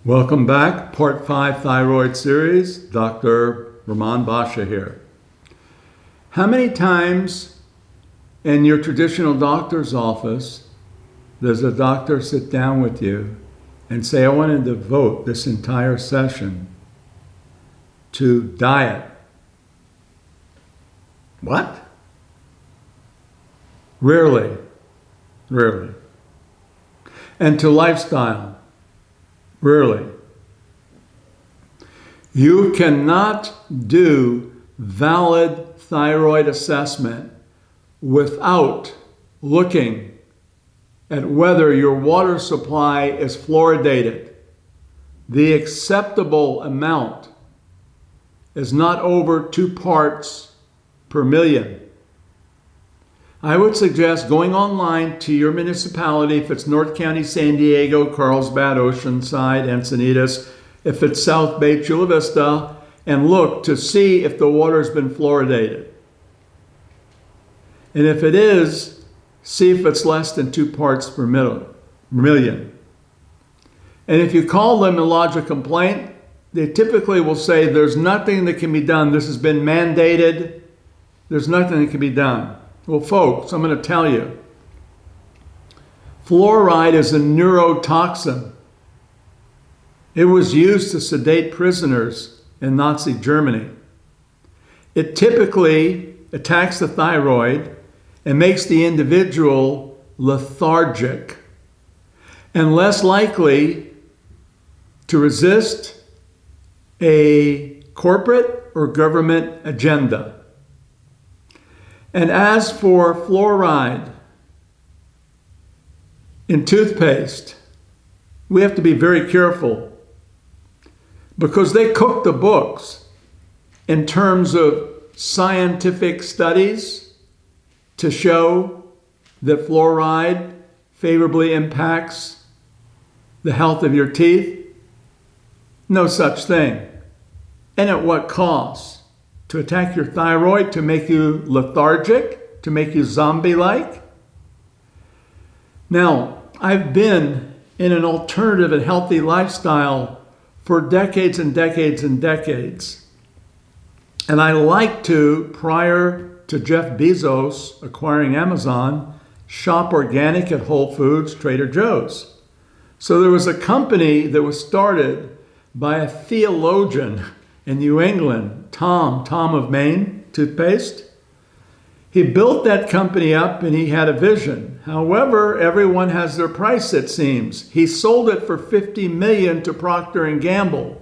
Welcome back, Part 5 Thyroid Series. Dr. Basha here. How many times in your traditional doctor's office does a doctor sit down with you and say, I want to devote this entire session to diet? What? Rarely. And to lifestyle? Rarely. You cannot do valid thyroid assessment without looking at whether your water supply is fluoridated. The acceptable amount is not over 2 parts per million. I would suggest going online to your municipality, if it's North County, San Diego, Carlsbad, Oceanside, Encinitas, if it's South Bay, Chula Vista, and look to see if the water's been fluoridated. And if it is, see if it's less than 2 parts per million. And if you call them and lodge a complaint, they typically will say there's nothing that can be done. This has been mandated. There's nothing that can be done. Well, folks, I'm going to tell you, fluoride is a neurotoxin. It was used to sedate prisoners in Nazi Germany. It typically attacks the thyroid and makes the individual lethargic and less likely to resist a corporate or government agenda. And as for fluoride in toothpaste, we have to be very careful because they cook the books in terms of scientific studies to show that fluoride favorably impacts the health of your teeth. No such thing. And at what cost? To attack your thyroid, to make you lethargic, to make you zombie-like? Now, I've been in an alternative and healthy lifestyle for decades and decades and decades. And I like to, prior to Jeff Bezos acquiring Amazon, shop organic at Whole Foods, Trader Joe's. So there was a company that was started by a theologian in New England, Tom of Maine, toothpaste. He built that company up and he had a vision. However, everyone has their price, it seems. He sold it for $50 million to Procter & Gamble.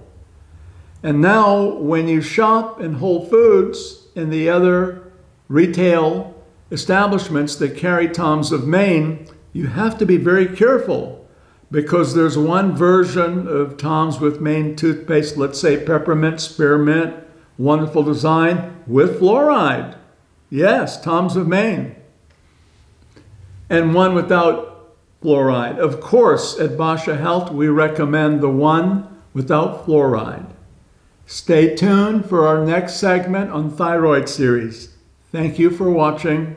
And now when you shop in Whole Foods and the other retail establishments that carry Tom's of Maine, you have to be very careful because there's one version of Tom's with Maine toothpaste, let's say peppermint, spearmint, wonderful design, with fluoride. Yes, Tom's of Maine. And one without fluoride. Of course, at Basha Health, we recommend the one without fluoride. Stay tuned for our next segment on Thyroid Series. Thank you for watching.